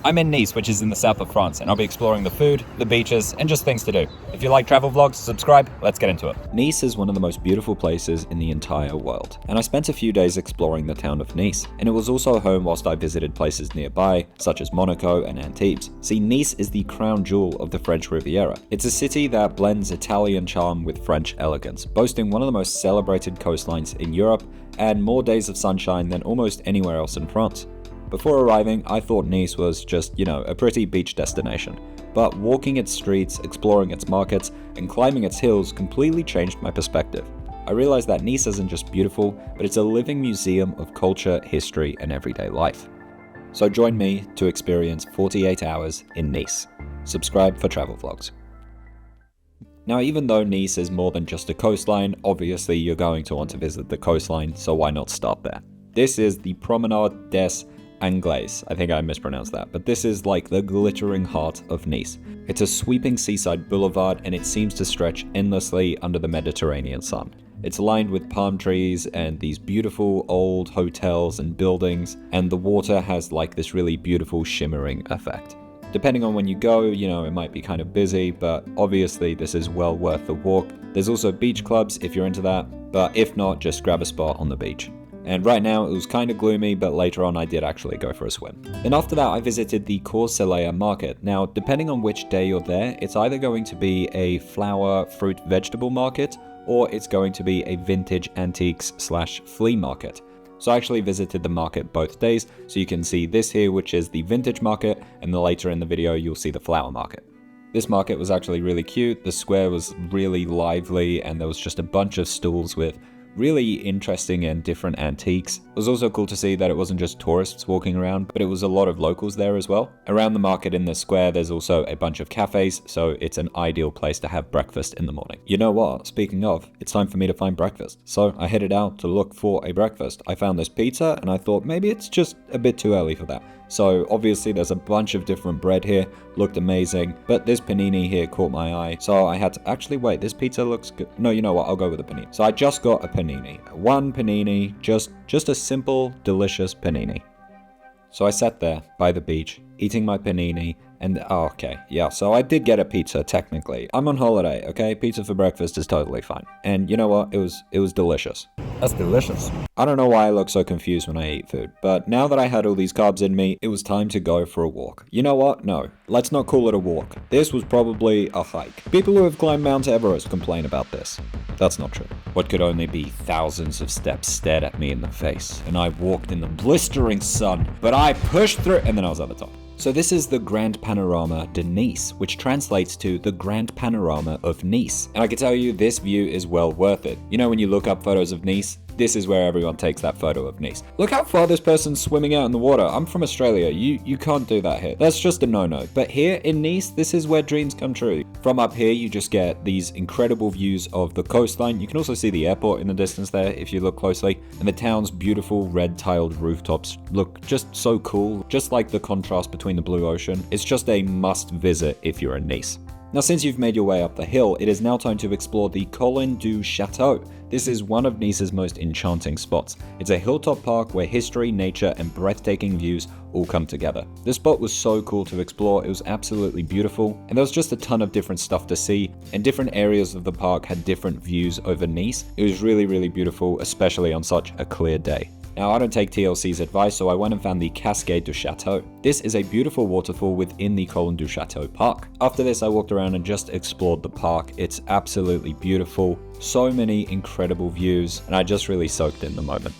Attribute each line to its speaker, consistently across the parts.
Speaker 1: I'm in Nice, which is in the south of France, and I'll be exploring the food, the beaches, and just things to do. If you like travel vlogs, subscribe, let's get into it. Nice is one of the most beautiful places in the entire world, and I spent a few days exploring the town of Nice, and it was also home whilst I visited places nearby, such as Monaco and Antibes. See, Nice is the crown jewel of the French Riviera. It's a city that blends Italian charm with French elegance, boasting one of the most celebrated coastlines in Europe and more days of sunshine than almost anywhere else in France. Before arriving, I thought Nice was just, a pretty beach destination. But walking its streets, exploring its markets, and climbing its hills completely changed my perspective. I realized that Nice isn't just beautiful, but it's a living museum of culture, history, and everyday life. So join me to experience 48 hours in Nice. Subscribe for travel vlogs. Now, even though Nice is more than just a coastline, obviously you're going to want to visit the coastline, so why not start there? This is the Promenade des Anglais. I think I mispronounced that, but this is like the glittering heart of Nice. It's a sweeping seaside boulevard and it seems to stretch endlessly under the Mediterranean sun. It's lined with palm trees and these beautiful old hotels and buildings, and the water has like this really beautiful shimmering effect. Depending on when you go, it might be kind of busy, but obviously this is well worth the walk. There's also beach clubs if you're into that, but if not, just grab a spot on the beach. And right now it was kind of gloomy, but later on I did actually go for a swim. And after that I visited the Cours market. Now, depending on which day you're there, it's either going to be a flower, fruit, vegetable market, or it's going to be a vintage antiques / flea market. So I actually visited the market both days, so you can see this here, which is the vintage market, and then later in the video you'll see the flower market. This market was actually really cute, the square was really lively, and there was just a bunch of stalls with really interesting and different antiques. It was also cool to see that it wasn't just tourists walking around, but it was a lot of locals there as well. Around the market in the square, there's also a bunch of cafes, so it's an ideal place to have breakfast in the morning. You know what? Speaking of, it's time for me to find breakfast. So I headed out to look for a breakfast. I found this pizza and I thought maybe it's just a bit too early for that. So obviously there's a bunch of different bread here, looked amazing, but this panini here caught my eye. So I had to actually wait, this pizza looks good. No, you know what, I'll go with a panini. So I just got a panini. One panini, just a simple, delicious panini. So I sat there by the beach, eating my panini, and so I did get a pizza technically. I'm on holiday, okay? Pizza for breakfast is totally fine. And you know what? It was delicious.
Speaker 2: That's delicious.
Speaker 1: I don't know why I look so confused when I eat food, but now that I had all these carbs in me, it was time to go for a walk. You know what? No, let's not call it a walk. This was probably a hike. People who have climbed Mount Everest complain about this. That's not true. What could only be thousands of steps stared at me in the face, and I walked in the blistering sun, but I pushed through, and then I was at the top. So this is the Grand Panorama de Nice, which translates to the Grand Panorama of Nice. And I can tell you, this view is well worth it. You know, when you look up photos of Nice, this is where everyone takes that photo of Nice. Look how far this person's swimming out in the water. I'm from Australia. You can't do that here. That's just a no-no. But here in Nice, this is where dreams come true. From up here, you just get these incredible views of the coastline. You can also see the airport in the distance there if you look closely. And the town's beautiful red-tiled rooftops look just so cool. Just like the contrast between the blue ocean. It's just a must visit if you're in Nice. Now, since you've made your way up the hill, it is now time to explore the Colline du Château. This is one of Nice's most enchanting spots. It's a hilltop park where history, nature, and breathtaking views all come together. This spot was so cool to explore, it was absolutely beautiful, and there was just a ton of different stuff to see, and different areas of the park had different views over Nice. It was really, really beautiful, especially on such a clear day. Now, I don't take TLC's advice, so I went and found the Cascade du Château. This is a beautiful waterfall within the Colline du Château park. After this, I walked around and just explored the park. It's absolutely beautiful, so many incredible views, and I just really soaked in the moment.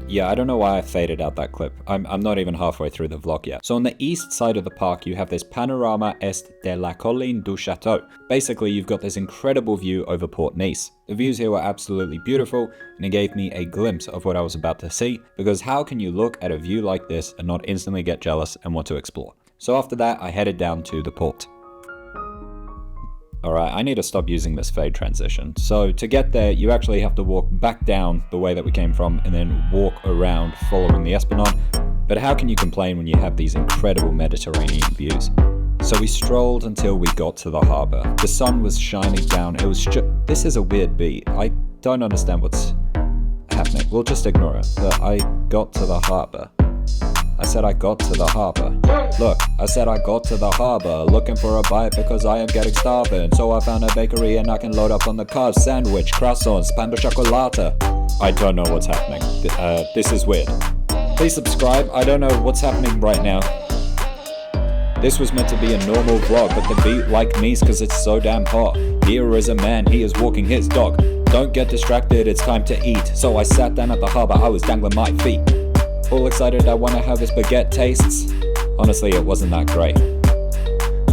Speaker 1: Yeah, I don't know why I faded out that clip. I'm not even halfway through the vlog yet. So on the east side of the park, you have this Panorama Est de la Colline du Château. Basically, you've got this incredible view over Port Nice. The views here were absolutely beautiful, and it gave me a glimpse of what I was about to see, because how can you look at a view like this and not instantly get jealous and want to explore? So after that, I headed down to the port. Alright, I need to stop using this fade transition. So to get there, you actually have to walk back down the way that we came from and then walk around following the Esplanade. But how can you complain when you have these incredible Mediterranean views? So we strolled until we got to the harbour. The sun was shining down. This is a weird beat. I don't understand what's happening. We'll just ignore it. But I got to the harbour. I said I got to the harbour. Look, I said I got to the harbour, looking for a bite because I am getting starving. So I found a bakery and I can load up on the cars. Sandwich, croissants, pan de chocolate. I don't know what's happening. This is weird. Please subscribe. I don't know what's happening right now. This was meant to be a normal vlog, but the beat like me because it's so damn hot. Here is a man, he is walking his dog. Don't get distracted, it's time to eat. So I sat down at the harbour, I was dangling my feet. All excited, I wonder how this baguette tastes. Honestly, it wasn't that great.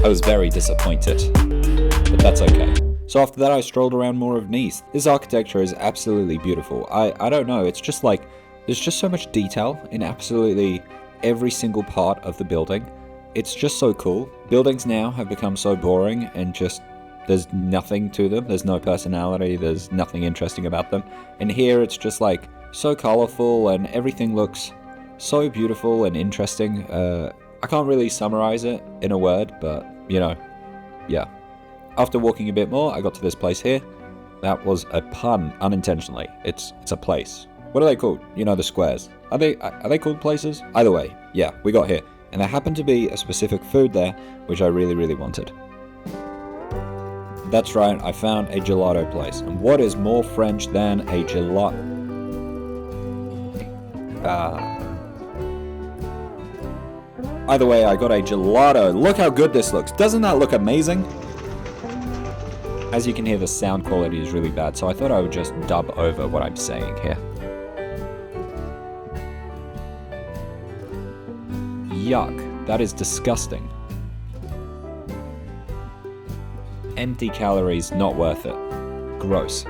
Speaker 1: I was very disappointed, but that's okay. So after that, I strolled around more of Nice. This architecture is absolutely beautiful. I don't know, it's just like, there's just so much detail in absolutely every single part of the building. It's just so cool. Buildings now have become so boring and just, there's nothing to them. There's no personality, there's nothing interesting about them. And here it's just like, so colorful and everything looks so beautiful and interesting. I can't really summarize it in a word, but you know, yeah. After walking a bit more, I got to this place here. That was a pun, unintentionally. It's a place. What are they called? You know, the squares. Are they called places? Either way, yeah, we got here. And there happened to be a specific food there, which I really, really wanted. That's right, I found a gelato place. And what is more French than a gelato? Either way, I got a gelato. Look how good this looks. Doesn't that look amazing? As you can hear, the sound quality is really bad, so I thought I would just dub over what I'm saying here. Yuck, that is disgusting. Empty calories, not worth it. Gross.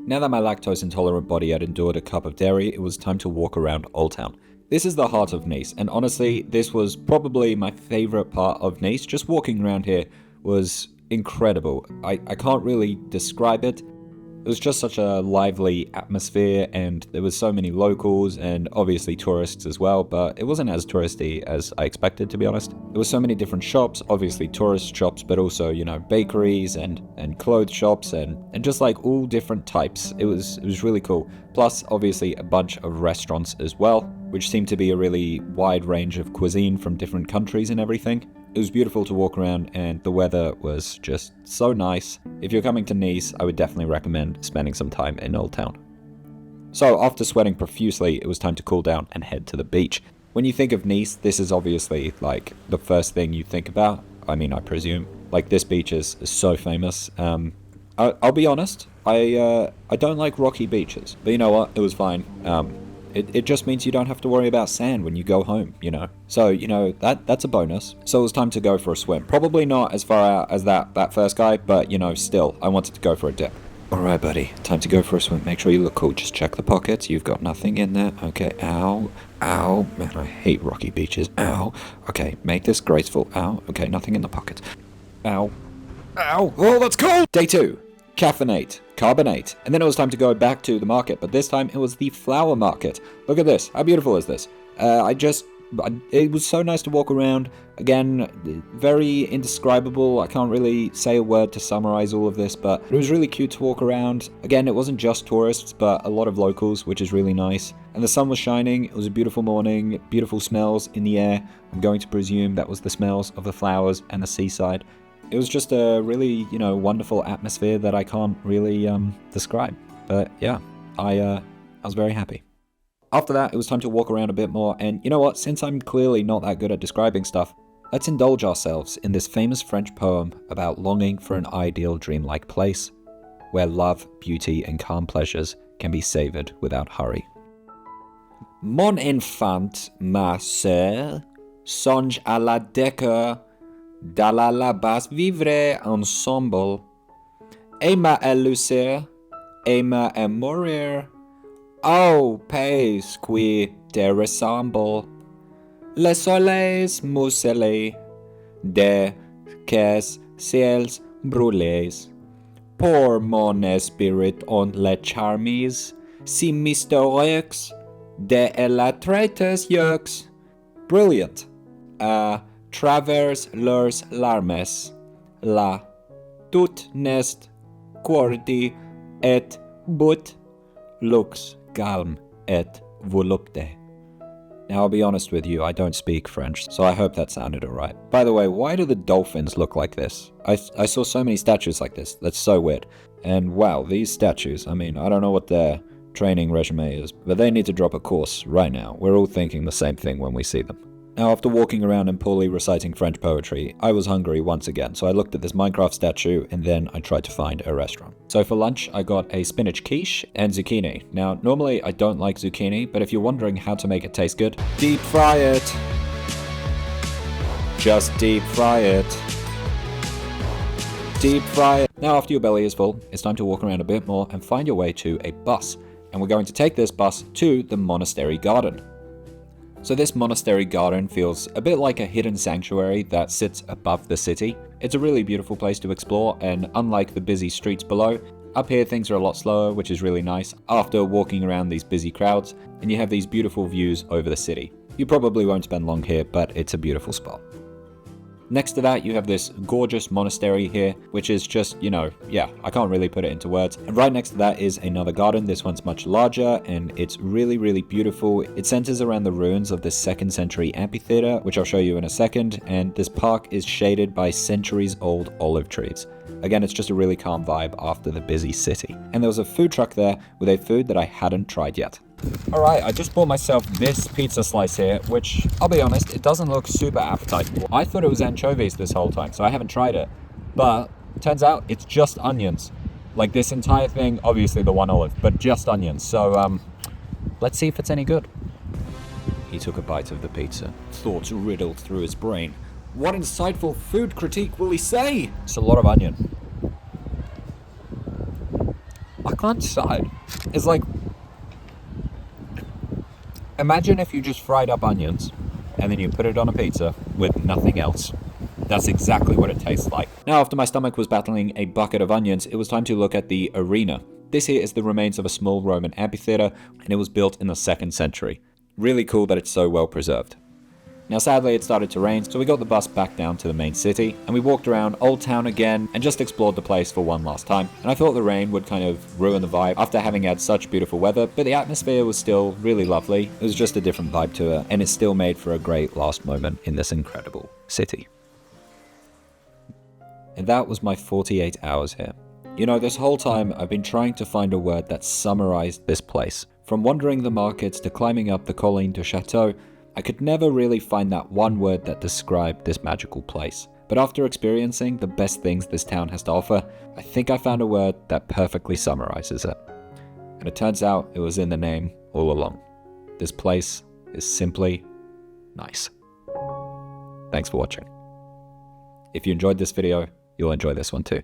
Speaker 1: Now that my lactose intolerant body had endured a cup of dairy, it was time to walk around Old Town. This is the heart of Nice, and honestly, this was probably my favorite part of Nice. Just walking around here was incredible. I can't really describe it. It was just such a lively atmosphere, and there was so many locals and obviously tourists as well, but it wasn't as touristy as I expected, to be honest. There were so many different shops, obviously tourist shops, but also, you know, bakeries and clothes shops and just like all different types. It was really cool. Plus, obviously, a bunch of restaurants as well, which seemed to be a really wide range of cuisine from different countries and everything. It was beautiful to walk around, and the weather was just so nice. If you're coming to Nice, I would definitely recommend spending some time in Old Town. So after sweating profusely, it was time to cool down and head to the beach. When you think of Nice, this is obviously like the first thing you think about. I mean, I presume. Like, this beach is so famous. I'll be honest, I don't like rocky beaches, but you know what? It was fine. It just means you don't have to worry about sand when you go home, you know. So, you know, that's a bonus. So it was time to go for a swim. Probably not as far out as that first guy, but, you know, still, I wanted to go for a dip. Alright, buddy, time to go for a swim. Make sure you look cool. Just check the pockets. You've got nothing in there. Okay, ow, ow. Man, I hate rocky beaches. Ow. Okay, make this graceful. Ow. Okay, nothing in the pockets. Ow. Ow. Oh, that's cold! Day 2. Caffeinate, carbonate, and then it was time to go back to the market, but this time it was the flower market. Look at this. How beautiful is this? It was so nice to walk around. Again, very indescribable. I can't really say a word to summarize all of this, but it was really cute to walk around. Again, it wasn't just tourists, but a lot of locals, which is really nice. And the sun was shining. It was a beautiful morning, beautiful smells in the air. I'm going to presume that was the smells of the flowers and the seaside. It was just a really, you know, wonderful atmosphere that I can't really describe. But yeah, I was very happy. After that, it was time to walk around a bit more, and you know what? Since I'm clearly not that good at describing stuff, let's indulge ourselves in this famous French poem about longing for an ideal dreamlike place, where love, beauty, and calm pleasures can be savored without hurry. Mon enfant, ma sœur, songe à la décor, d'aller là-bas vivre ensemble. Aima à lucer, aima à mourir. Oh, pays qui te ressemble. Le soleil muselé de Qu'est ciels brûlés. Pour mon esprit on les charmes, si mystérieux, de la traiteurs yeux. Brilliant. Travers leurs larmes, la tout nest cordi et but lux calme et volupte. Now, I'll be honest with you, I don't speak French, so I hope that sounded alright. By the way, why do the dolphins look like this? I saw so many statues like this. That's so weird. And wow, these statues, I mean, I don't know what their training resume is, but they need to drop a course right now. We're all thinking the same thing when we see them. Now, after walking around and poorly reciting French poetry, I was hungry once again, so I looked at this Minecraft statue and then I tried to find a restaurant. So for lunch, I got a spinach quiche and zucchini. Now, normally I don't like zucchini, but if you're wondering how to make it taste good, deep fry it. Just deep fry it. Deep fry it. Now, after your belly is full, it's time to walk around a bit more and find your way to a bus. And we're going to take this bus to the monastery garden. So this monastery garden feels a bit like a hidden sanctuary that sits above the city. It's a really beautiful place to explore, and unlike the busy streets below, up here things are a lot slower, which is really nice after walking around these busy crowds, and you have these beautiful views over the city. You probably won't spend long here, but it's a beautiful spot. Next to that, you have this gorgeous monastery here, which is just, yeah, I can't really put it into words. And right next to that is another garden. This one's much larger, and it's really, really beautiful. It centers around the ruins of this 2nd century amphitheater, which I'll show you in a second. And this park is shaded by centuries-old olive trees. Again, it's just a really calm vibe after the busy city. And there was a food truck there with a food that I hadn't tried yet. Alright, I just bought myself this pizza slice here, which, I'll be honest, it doesn't look super appetizing. I thought it was anchovies this whole time, so I haven't tried it. But, turns out, it's just onions. Like this entire thing, obviously the one olive, but just onions. So, let's see if it's any good. He took a bite of the pizza. Thoughts riddled through his brain. What insightful food critique will he say? It's a lot of onion. I can't decide. It's like, imagine if you just fried up onions and then you put it on a pizza with nothing else. That's exactly what it tastes like. Now, after my stomach was battling a bucket of onions, it was time to look at the arena. This here is the remains of a small Roman amphitheater, and it was built in the 2nd century. Really cool that it's so well preserved. Now, sadly, it started to rain, so we got the bus back down to the main city, and we walked around Old Town again and just explored the place for one last time. And I thought the rain would kind of ruin the vibe after having had such beautiful weather, but the atmosphere was still really lovely. It was just a different vibe to it, and it still made for a great last moment in this incredible city. And that was my 48 hours here. This whole time I've been trying to find a word that summarized this place. From wandering the markets to climbing up the Colline du Chateau, I could never really find that one word that described this magical place. But after experiencing the best things this town has to offer, I think I found a word that perfectly summarizes it. And it turns out it was in the name all along. This place is simply nice. Thanks for watching. If you enjoyed this video, you'll enjoy this one too.